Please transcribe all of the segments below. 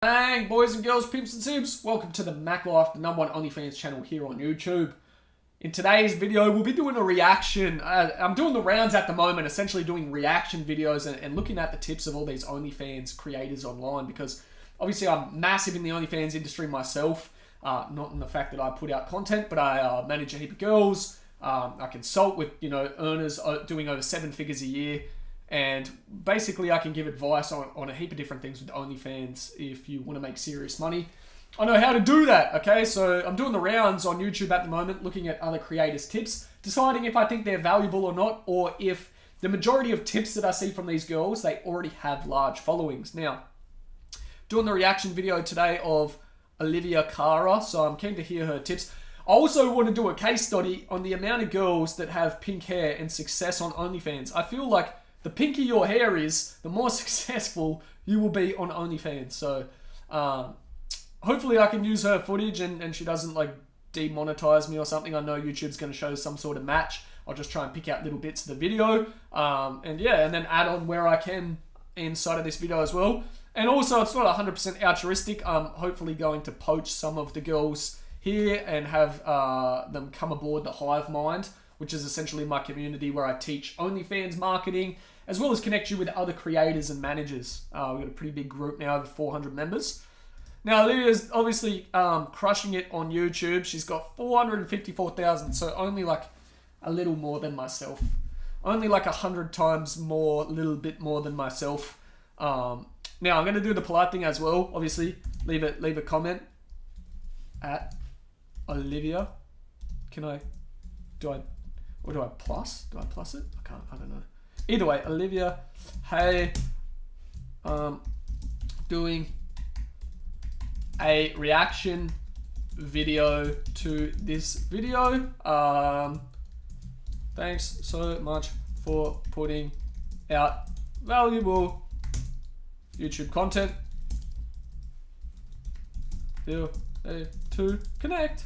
Bang, boys and girls, pimps and simps. Welcome to the Mac Life, the #1 Onlyfans channel here on YouTube. In today's video, we'll be doing a reaction. I'm doing the rounds at the moment, essentially doing reaction videos and looking at the tips of all these OnlyFans creators online, because obviously I'm massive in the OnlyFans industry myself. Not in the fact that I put out content, but I manage a heap of girls. I consult with, earners doing over 7 figures a year. And basically I can give advice on a heap of different things with OnlyFans if you want to make serious money. I know how to do that, okay? So I'm doing the rounds on YouTube at the moment, looking at other creators' tips, deciding if I think they're valuable or not, or if the majority of tips that I see from these girls, they already have large followings. Now, doing the reaction video today of Cara, so I'm keen to hear her tips. I also want to do a case study on the amount of girls that have pink hair and success on OnlyFans. I feel like the pinker your hair is, the more successful you will be on OnlyFans. So, hopefully I can use her footage and she doesn't like demonetize me or something. I know YouTube's going to show some sort of match. I'll just try and pick out little bits of the video. And then add on where I can inside of this video as well. And also, it's not 100% altruistic. I'm hopefully going to poach some of the girls here and have them come aboard the Hive Mind, which is essentially my community where I teach OnlyFans marketing, as well as connect you with other creators and managers. We've got a pretty big group now, over 400 members. Now, Olivia's obviously crushing it on YouTube. She's got 454,000, so only like a little more than myself. Only like 100 times more, a little bit more than myself. Now, I'm going to do the polite thing as well. Obviously, leave a comment at Olivia. Do I plus? Do I plus it? I don't know. Either way, Olivia, hey, doing a reaction video to this video. Thanks so much for putting out valuable YouTube content. Feel to connect.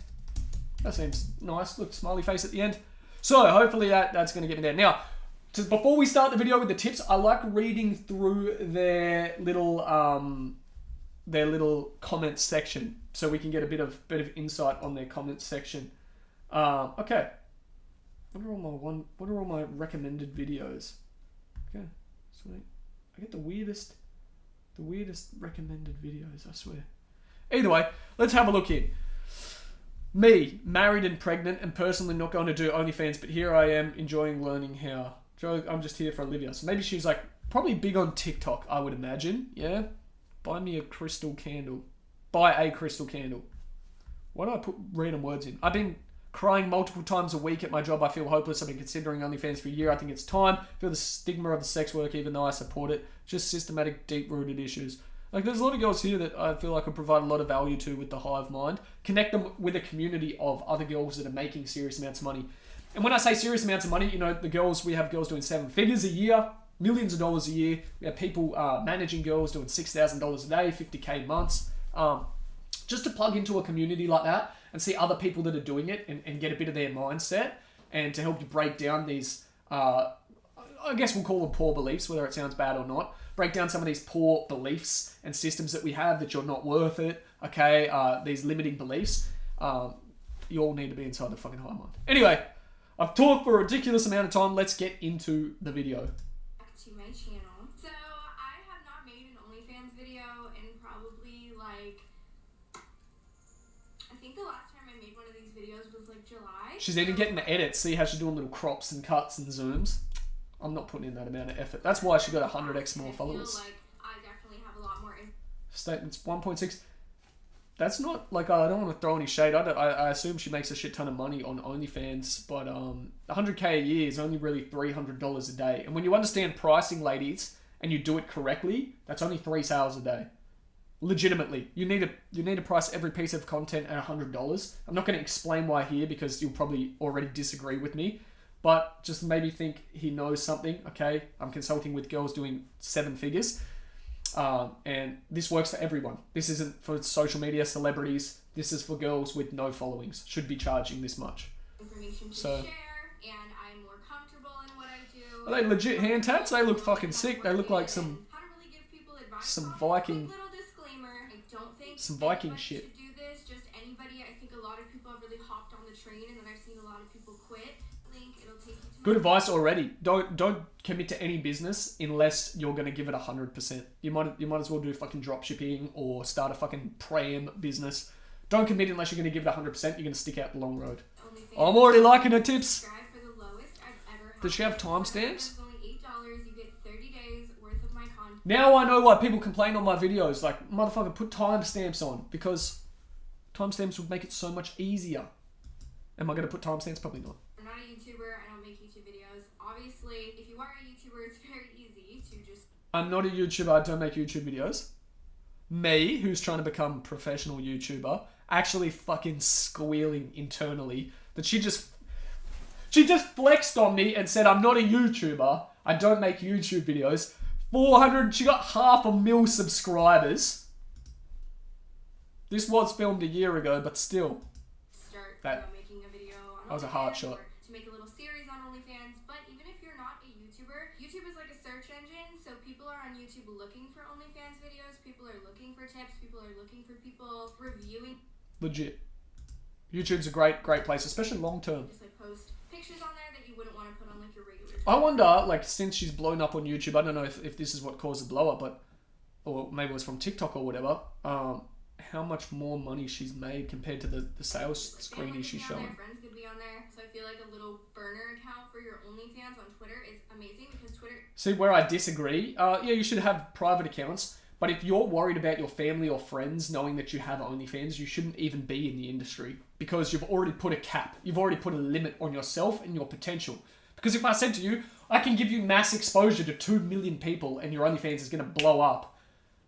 That seems nice. Look, smiley face at the end. So hopefully that's going to get me there. Now, before we start the video with the tips, I like reading through their little comment section, so we can get a bit of insight on their comment section. Okay. What are all my recommended videos? Okay, sweet. I get the weirdest recommended videos, I swear. Either way, let's have a look here. Me, married and pregnant, and personally not going to do OnlyFans, but here I am enjoying learning how. I'm just here for Olivia. So maybe she's like probably big on TikTok, I would imagine. Yeah? Buy me a crystal candle. Buy a crystal candle. Why do I put random words in? I've been crying multiple times a week at my job. I feel hopeless. I've been considering OnlyFans for a year. I think it's time. I feel the stigma of the sex work, even though I support it. Just systematic, deep-rooted issues. Like, there's a lot of girls here that I feel I could provide a lot of value to with the Hive Mind. Connect them with a community of other girls that are making serious amounts of money. And when I say serious amounts of money, we have girls doing 7 figures a year, millions of dollars a year. We have people managing girls doing $6,000 a day, 50K months. Just to plug into a community like that and see other people that are doing it and get a bit of their mindset, and to help you break down these, I guess we'll call them poor beliefs, whether it sounds bad or not. Break down some of these poor beliefs and systems that we have, that you're not worth it, okay? These limiting beliefs. You all need to be inside the fucking Hive Mind. Anyway, I've talked for a ridiculous amount of time. Let's get into the video. Back to my channel. So I have not made an OnlyFans video in probably like, I think the last time I made one of these videos was like July. She's even getting the edits. See how she's doing little crops and cuts and zooms? I'm not putting in that amount of effort. That's why she got 100x more followers. I feel like I definitely have a lot more. Statements 1.6. That's not like, I don't want to throw any shade. I assume she makes a shit ton of money on OnlyFans, but 100K a year is only really $300 a day. And when you understand pricing, ladies, and you do it correctly, that's only 3 sales a day. Legitimately, you need to price every piece of content at $100. I'm not going to explain why here, because you'll probably already disagree with me. But just maybe think he knows something, okay? I'm consulting with girls doing 7 figures. And this works for everyone. This isn't for social media celebrities. This is for girls with no followings. Should be charging this much. Information to share, and I'm more comfortable in what I do. Are they legit hand tats? They look fucking sick. They look like some Viking don't think Some Viking anybody shit. should do this. Just anybody. I think a lot of people have really hopped on the train, and then I've seen a lot of people quit. Link, it'll take you to Good advice already. Don't commit to any business unless you're gonna give it 100%. You might as well do fucking drop shipping or start a fucking pram business. Don't commit unless you're gonna give it 100%. You're gonna stick out the long road. OnlyFans. I'm already liking her tips. Subscribe for the lowest I've ever had. Does she have timestamps? It's only $8. You get 30 days worth of my content. Now I know why people complain on my videos. Like, motherfucker, put timestamps on because timestamps would make it so much easier. Am I gonna put timestamps? Probably not. I'm not a YouTuber. I don't make YouTube videos. Obviously, if you are a YouTuber, it's very easy to just. I'm not a YouTuber. I don't make YouTube videos. Me, who's trying to become a professional YouTuber, actually fucking squealing internally that she just flexed on me and said I'm not a YouTuber. I don't make YouTube videos. 400. She got 500,000 subscribers. This was filmed a year ago, but still. Start That- making a video on that was a hard OnlyFans shot. or to make a little series on OnlyFans. But even if you're not a YouTuber, YouTube is like a search engine, so people are on YouTube looking for OnlyFans videos. People are looking for tips. People are looking for people reviewing. Legit. YouTube's a great place, especially long term. Just like post pictures on there that you wouldn't want to put on like your regular. I wonder, like, since she's blown up on YouTube, I don't know if this is what caused the blow up, but or maybe it was from TikTok or whatever. How much more money she's made compared to the sales screenies she's showing. Friends could be on there, so I feel like a little burner account for your OnlyFans on Twitter is amazing because Twitter. See where I disagree. Yeah, you should have private accounts, but if you're worried about your family or friends knowing that you have OnlyFans, you shouldn't even be in the industry because you've already put a cap. You've already put a limit on yourself and your potential. Because if I said to you, I can give you mass exposure to 2 million people and your OnlyFans is going to blow up,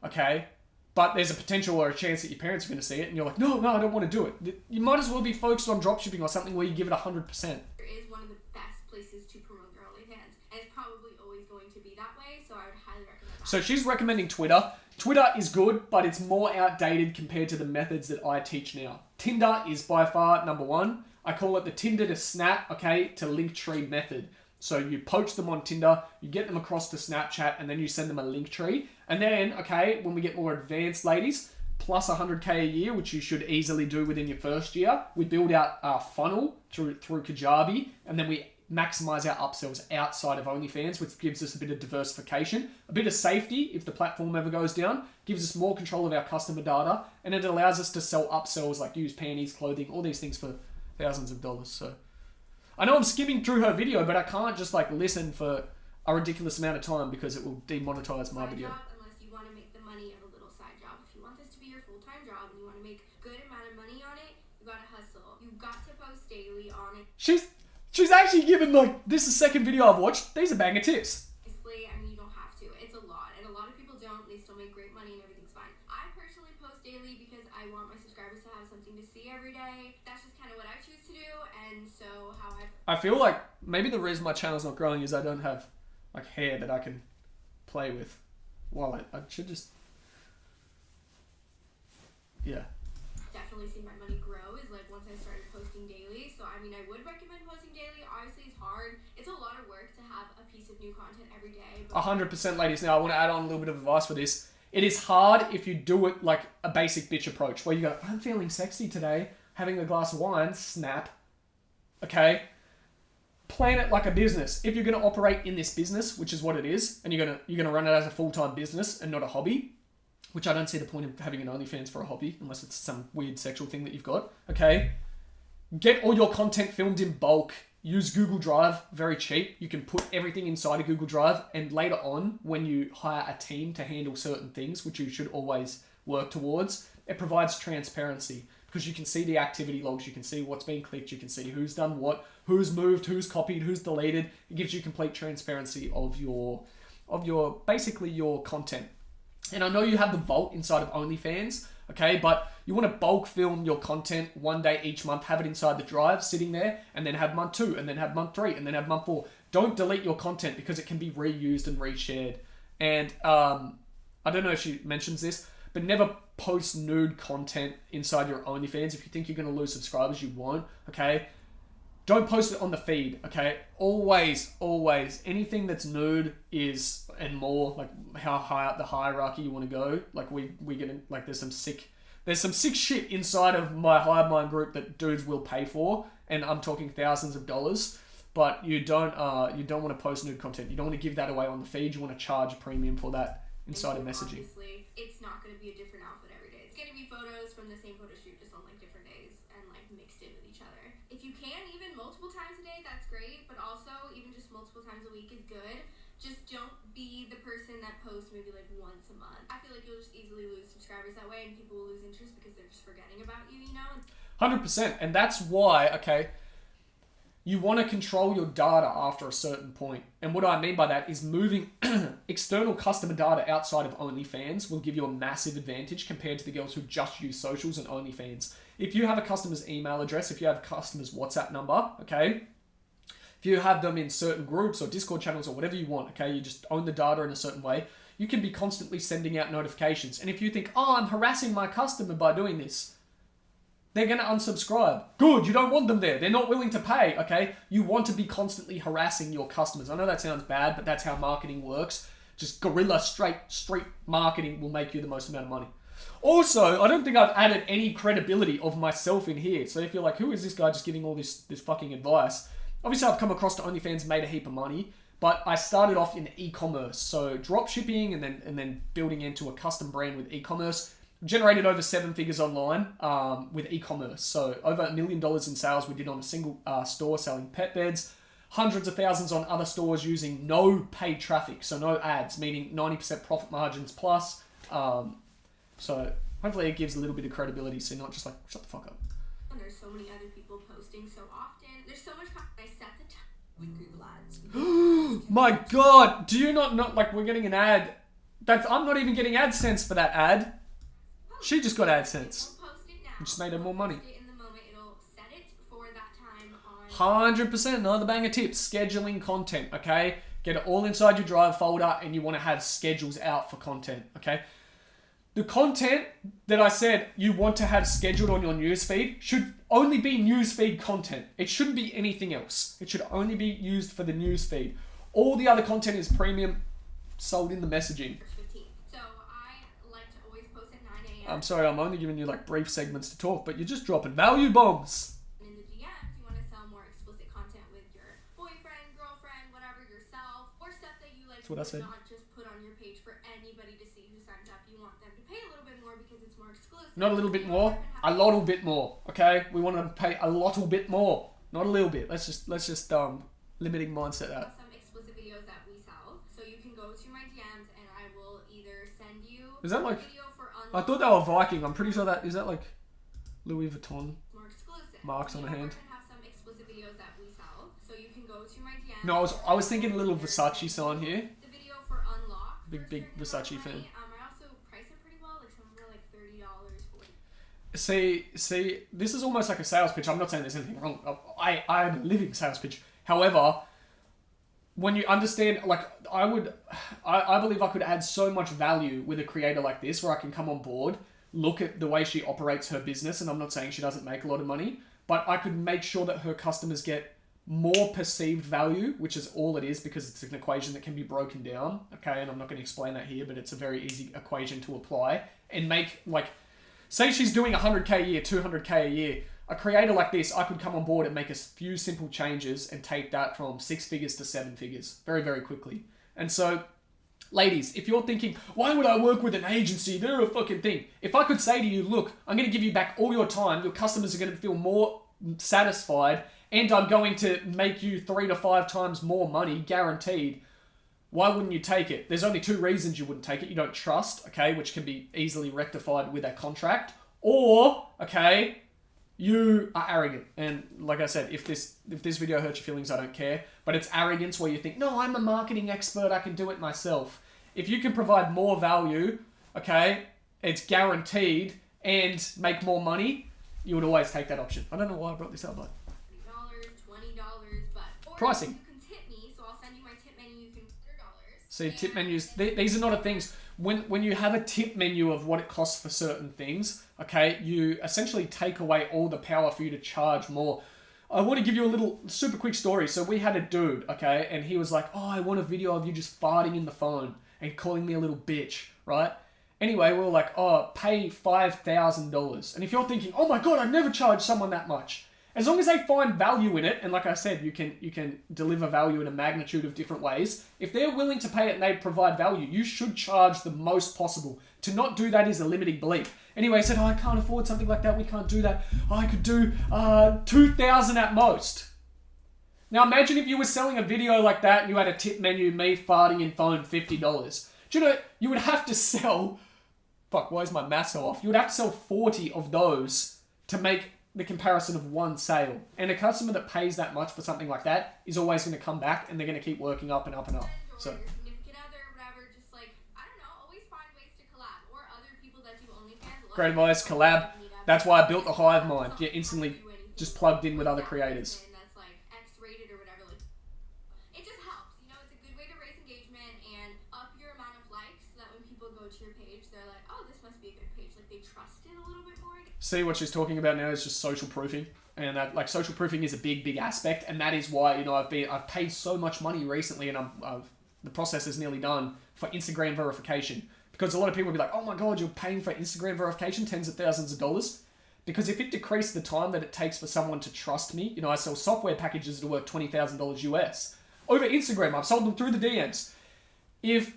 okay? But there's a potential or a chance that your parents are going to see it and you're like, no, I don't want to do it. You might as well be focused on dropshipping or something where you give it 100%. Is one of the best places to promote your OnlyFans, and it's probably always going to be that way, so I would highly recommend that. So she's recommending Twitter. Twitter is good, but it's more outdated compared to the methods that I teach now. Tinder is by far number one. I call it the Tinder to Snap, okay, to Linktree method. So you poach them on Tinder, you get them across to Snapchat, and then you send them a Linktree. And then, okay, when we get more advanced ladies, plus 100K a year, which you should easily do within your first year, we build out our funnel through Kajabi, and then we maximize our upsells outside of OnlyFans, which gives us a bit of diversification, a bit of safety if the platform ever goes down, gives us more control of our customer data, and it allows us to sell upsells like used panties, clothing, all these things for thousands of dollars. So I know I'm skimming through her video, but I can't just like listen for a ridiculous amount of time because it will demonetize my Side video. job, unless you want to make the money of a little side job. If you want this to be your full-time job and you want to make a good amount of money on it, you gotta hustle. You got to post daily on it. She's actually given like, this is the second video I've watched. These are banger tips. Obviously, I mean, you don't have to. It's a lot, and a lot of people don't. They still make great money and everything's fine. I personally post daily because I want my subscribers to have something to see every day. That's just kind of what I choose to do, and so how I feel like maybe the reason my channel's not growing is I don't have like hair that I can play with. Well, I should just, yeah. definitely seen my money grow is like once I started posting daily. So I mean, I would recommend posting daily. Obviously, it's hard. It's a lot of work to have a piece of new content every day. But 100% ladies. Now I want to add on a little bit of advice for this. It is hard if you do it like a basic bitch approach where you go, I'm feeling sexy today, having a glass of wine, snap. Okay? Plan it like a business. If you're going to operate in this business, which is what it is, and you're going to run it as a full-time business and not a hobby, which I don't see the point of having an OnlyFans for a hobby unless it's some weird sexual thing that you've got. Okay? Get all your content filmed in bulk. Use Google Drive, very cheap. You can put everything inside of Google Drive, and later on, when you hire a team to handle certain things, which you should always work towards, it provides transparency because you can see the activity logs, you can see what's being clicked, you can see who's done what, who's moved, who's copied, who's deleted. It gives you complete transparency of your basically your content. And I know you have the vault inside of OnlyFans, okay, but you want to bulk film your content one day each month, have it inside the drive sitting there, and then have month 2, and then have month 3, and then have month 4. Don't delete your content because it can be reused and reshared. And I don't know if she mentions this, but never post nude content inside your OnlyFans. If you think you're going to lose subscribers, you won't, okay? Don't post it on the feed, okay? Always, anything that's nude is, and more, like how high up the hierarchy you want to go. Like we get like there's some sick shit inside of my hive mind group that dudes will pay for, and I'm talking thousands of dollars. But you don't want to post nude content. You don't want to give that away on the feed. You want to charge a premium for that inside of messaging. Obviously, it's not going to be a different outfit every day. It's going to be photos from the same photo shoot, just on like different days and like mixed in with each other. If you can, even multiple times a day, that's great. But also, even just multiple times a week is good. Just don't be the person that posts maybe like once a month. I feel like you'll just easily lose subscribers that way, and people will lose interest because they're just forgetting about you, you know? 100%. And that's why, okay, you want to control your data after a certain point. And what I mean by that is moving external customer data outside of OnlyFans will give you a massive advantage compared to the girls who just use socials and OnlyFans. If you have a customer's email address, if you have a customer's WhatsApp number, okay, if you have them in certain groups or Discord channels or whatever you want, okay, you just own the data in a certain way, you can be constantly sending out notifications. And if you think, oh, I'm harassing my customer by doing this, they're going to unsubscribe. Good, you don't want them there. They're not willing to pay, okay? You want to be constantly harassing your customers. I know that sounds bad, but that's how marketing works. Just guerrilla, street marketing will make you the most amount of money. Also, I don't think I've added any credibility of myself in here. So if you're like, who is this guy just giving all this fucking advice? Obviously, I've come across to OnlyFans, made a heap of money, but I started off in e-commerce. So drop shipping and then building into a custom brand with e-commerce. Generated over 7 figures online with e-commerce. So over $1 million in sales we did on a single store selling pet beds. Hundreds of thousands on other stores using no paid traffic. So no ads, meaning 90% profit margins plus. So hopefully it gives a little bit of credibility. So you're not just like, shut the fuck up. And there's so many other people posting so often. There's so much content. I set the time with Google Ads. My God, do you not know, like we're getting an ad. I'm not even getting AdSense for that ad. She just got AdSense. Which just made her more money. 100%, another banger tip. Scheduling content, okay? Get it all inside your Drive folder and you want to have schedules out for content, okay? The content that I said you want to have scheduled on your newsfeed should only be newsfeed content. It shouldn't be anything else. It should only be used for the newsfeed. All the other content is premium, sold in the messaging. I'm sorry, I'm only giving you like brief segments to talk, but you're just dropping value bombs. In the DMs, you want to sell more explicit content with your boyfriend, girlfriend, whatever, yourself, or stuff that you like. That's what I said. Not just put on your page for anybody to see who signs up. You want them to pay a little bit more because it's more exclusive. Not a little bit more, a lot bit more. Okay, we want to pay a lot bit more, not a little bit. Let's just limiting mindset that. Some explicit videos that we sell, so you can go to my DMs and I will either send you. Is that like? I thought they were Viking. I'm pretty sure is that like Louis Vuitton more exclusive marks on the hand. Have some exclusive videos that we sell, so you can go to my DMs. No, I was thinking a little Versace sign here. The video for Unlock. Big Versace fan. I also price it pretty well. Like some of them are like $30, $40. See, this is almost like a sales pitch. I'm not saying there's anything wrong. I am a living sales pitch. However, when you understand, like, I believe I could add so much value with a creator like this, where I can come on board, look at the way she operates her business, and I'm not saying she doesn't make a lot of money, but I could make sure that her customers get more perceived value, which is all it is, because it's an equation that can be broken down, okay? And I'm not going to explain that here, but it's a very easy equation to apply and make, like, say she's doing 100K a year, 200K a year. A creator like this, I could come on board and make a few simple changes and take that from 6 figures to 7 figures very, very quickly. And so, ladies, if you're thinking, why would I work with an agency? They're a fucking thing. If I could say to you, look, I'm going to give you back all your time, your customers are going to feel more satisfied, and I'm going to make you 3 to 5 times more money, guaranteed, why wouldn't you take it? There's only 2 reasons you wouldn't take it. You don't trust, okay, which can be easily rectified with a contract, or, okay, you are arrogant. And like I said, if this video hurts your feelings, I don't care. But it's arrogance where you think, no, I'm a marketing expert, I can do it myself. If you can provide more value, okay, it's guaranteed, and make more money, you would always take that option. I don't know why I brought this up, but $20, but pricing. You can tip me, so I'll send you my tip menu. You can $100. See, tip menus, these are not a things. When you have a tip menu of what it costs for certain things, okay, you essentially take away all the power for you to charge more. I want to give you a little super quick story. So we had a dude, okay, and he was like, oh, I want a video of you just farting in the phone and calling me a little bitch, right? Anyway, we were like, oh, pay $5,000. And if you're thinking, oh my God, I'd never charge someone that much. As long as they find value in it, and like I said, you can deliver value in a magnitude of different ways. If they're willing to pay it and they provide value, you should charge the most possible. To not do that is a limiting belief. Anyway, I said, oh, I can't afford something like that. We can't do that. Oh, I could do $2,000 at most. Now imagine if you were selling a video like that and you had a tip menu, me farting in phone, $50. Do you know, you would have to sell, fuck, why is my math so off? You would have to sell 40 of those to make the comparison of one sale. And a customer that pays that much for something like that is always going to come back and they're going to keep working up and up and up. So, your significant other or whatever, just like, I don't know, always find ways to collab. Or other people that do OnlyFans. Great advice, collab. That's why I built the hive mind. Yeah, instantly just plugged in with other creators. That's like X-rated or whatever. Like, it just helps. You know, it's a good way to raise engagement and up your amount of likes so that when people go to your page, they're like, oh, this must be a good page. Like, they trust it a little bit more. See, what she's talking about now is just social proofing, and that, like, social proofing is a big aspect, and that is why, you know, I've paid so much money recently, and the process is nearly done for Instagram verification, because a lot of people will be like, oh my God, you're paying for Instagram verification tens of thousands of dollars, because if it decreased the time that it takes for someone to trust me, you know, I sell software packages that are worth $20,000 US over Instagram. I've sold them through the DMs. If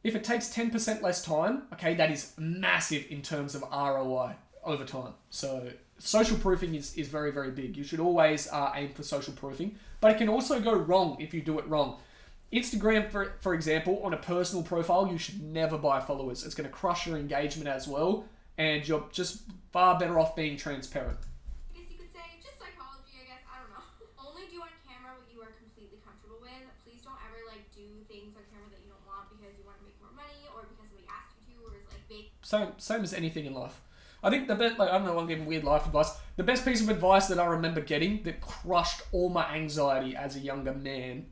it takes 10% less time, okay, that is massive in terms of ROI over time. So social proofing is very big. You should always aim for social proofing, but it can also go wrong if you do it wrong. Instagram, for example, on a personal profile, you should never buy followers. It's going to crush your engagement as well, and you're just far better off being transparent. I guess you could say just psychology, I guess. I don't know. Only do on camera what you are completely comfortable with. Please don't ever like do things on camera that you don't want because you want to make more money or because somebody asked you to, or is like big. Same as anything in life. I think the best, like, I don't know, I'm giving weird life advice. The best piece of advice that I remember getting that crushed all my anxiety as a younger man,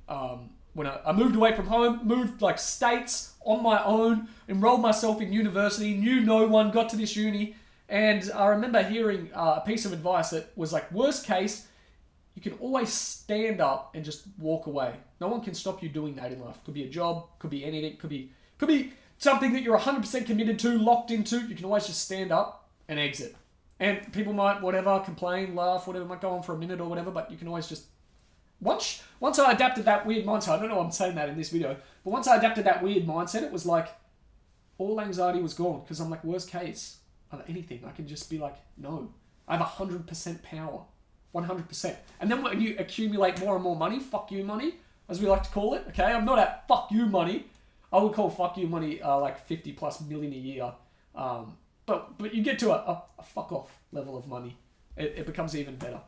when I moved away from home, moved like states on my own, enrolled myself in university, knew no one, got to this uni, and I remember hearing a piece of advice that was like, worst case, you can always stand up and just walk away. No one can stop you doing that in life. Could be a job, could be anything, could be something that you're 100% committed to, locked into. You can always just stand up and exit. And people might, whatever, complain, laugh, whatever, might go on for a minute or whatever, but you can always just... Once I adapted that weird mindset, I don't know why I'm saying that in this video, but once I adapted that weird mindset, it was like, all anxiety was gone, because I'm like, worst case of anything, I can just be like, no. I have 100% power. 100%. And then when you accumulate more and more money, fuck you money, as we like to call it, okay? I'm not at fuck you money. I would call fuck you money like 50 plus million a year. But you get to a fuck off level of money. It becomes even better.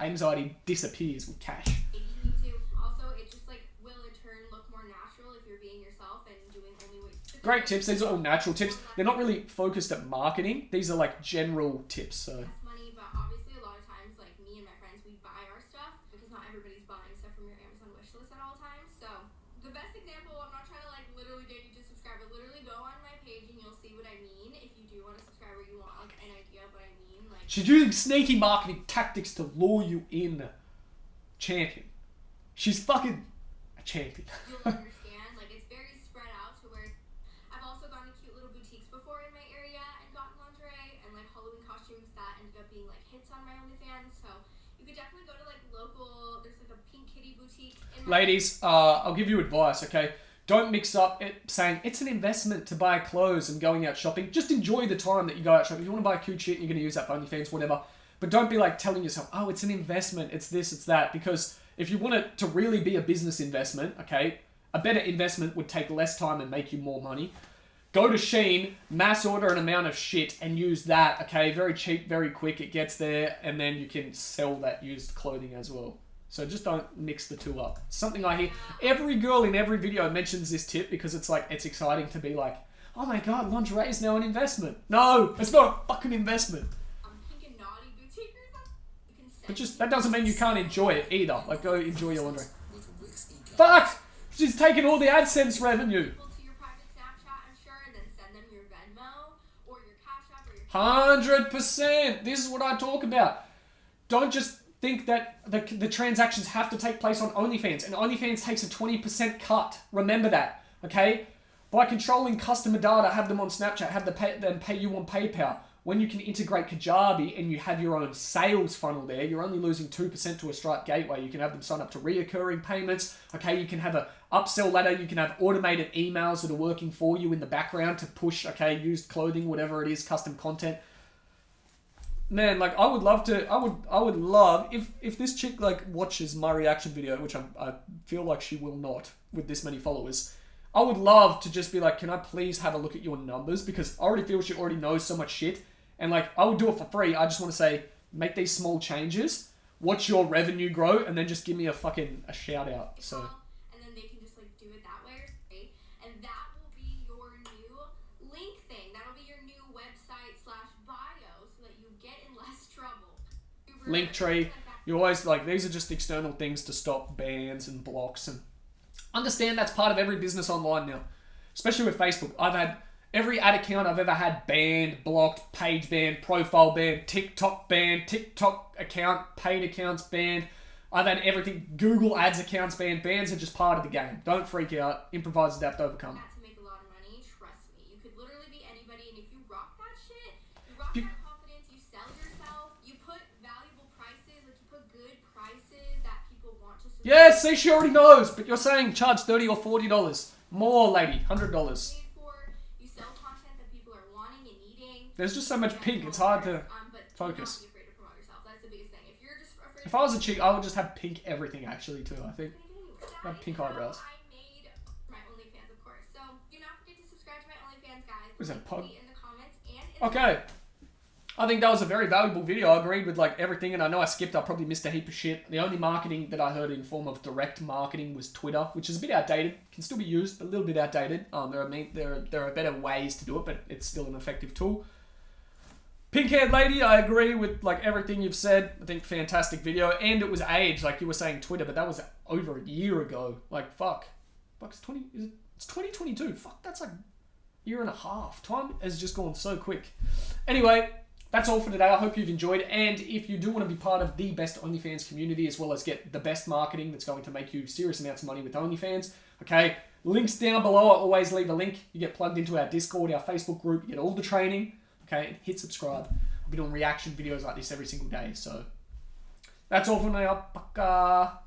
Anxiety disappears with cash. Me too. Also, it just like will in turn look more natural if you're being yourself and doing only what. Great tips. These are all natural tips. They're not really focused at marketing. These are like general tips. So. Money, but obviously a lot of times, like me and my friends, we buy our stuff because not everybody's buying stuff from your Amazon wish list at all times. So the best example, I'm not trying to like literally get you to subscribe, but literally go on my page and you'll see what I mean. If you do want to subscribe or you want like an idea of what I mean, like. She's using sneaky marketing tactics to lure you in. Champion. She's fucking a champion. You'll understand. Like, it's very spread out to where I've also gone to cute little boutiques before in my area and gotten lingerie and like Halloween costumes that ended up being like hits on my OnlyFans. So you could definitely go to like local, there's like a pink kitty boutique. Ladies, I'll give you advice, okay? Don't mix up it saying it's an investment to buy clothes and going out shopping. Just enjoy the time that you go out shopping. If you want to buy cute shit, you're going to use that for OnlyFans, whatever. But don't be like telling yourself, oh, it's an investment, it's this, it's that. Because if you want it to really be a business investment, okay, a better investment would take less time and make you more money. Go to Shein, mass order an amount of shit and use that, okay? Very cheap, very quick, it gets there, and then you can sell that used clothing as well. So just don't mix the two up. It's something I hear. Every girl in every video mentions this tip because it's like, it's exciting to be like, oh my God, lingerie is now an investment. No, it's not a fucking investment. But just, that doesn't mean you can't enjoy it either. Like, go enjoy your lingerie. Fuck! She's taking all the AdSense revenue. 100%. This is what I talk about. Don't just think that the transactions have to take place on OnlyFans, and OnlyFans takes a 20% cut. Remember that, okay? By controlling customer data, have them on Snapchat, have them pay you on PayPal. When you can integrate Kajabi and you have your own sales funnel there, you're only losing 2% to a Stripe gateway. You can have them sign up to reoccurring payments. Okay, you can have a upsell ladder. You can have automated emails that are working for you in the background to push, okay, used clothing, whatever it is, custom content. Man, like I would love if this chick like watches my reaction video, which I feel like she will not with this many followers. I would love to just be like, can I please have a look at your numbers? Because I already feel she already knows so much shit. And like, I would do it for free. I just want to say, make these small changes, watch your revenue grow, and then just give me a shout out. So. And then they can just like do it that way, right? And that will be your new link thing. That'll be your new website /bio so that you get in less trouble. Linktree. You always like, these are just external things to stop bans and blocks, and understand that's part of every business online now, especially with Facebook. I've had every ad account I've ever had banned, blocked, page banned, profile banned, TikTok banned, TikTok account, paid accounts banned. I've had everything, Google Ads accounts banned. Bans are just part of the game. Don't freak out. Improvise, adapt, overcome. To make a lot of money, trust me. You could literally be anybody, and if you rock that shit, you rock that confidence, you sell yourself, you put valuable prices, like you put good prices that people want to support. Yeah, see, she already knows, but you're saying charge $30 or $40. More, lady, $100. You sell content that people are wanting and needing. There's just so much pink, it's hard to focus. Don't be afraid to promote yourself. That's the biggest thing. If you're just afraid if I was a chick, I would just have pink everything actually too, I think. I have pink eyebrows. I made my OnlyFans, of course. So do not forget to subscribe to my OnlyFans, guys. Was that pug? In the comments and okay. I think that was a very valuable video. I agreed with like everything, and I know I probably missed a heap of shit. The only marketing that I heard in form of direct marketing was Twitter, which is a bit outdated. Can still be used, but a little bit outdated. There are better ways to do it, but it's still an effective tool. Pink-haired lady, I agree with like everything you've said. I think fantastic video, and it was aged, like you were saying Twitter, but that was over a year ago. Like fuck, it's 2022. Fuck, that's like a year and a half. Time has just gone so quick. Anyway. That's all for today. I hope you've enjoyed. And if you do want to be part of the best OnlyFans community, as well as get the best marketing that's going to make you serious amounts of money with OnlyFans, okay, links down below. I always leave a link. You get plugged into our Discord, our Facebook group. You get all the training. Okay, and hit subscribe. I'll be doing reaction videos like this every single day. So that's all for now. Paka.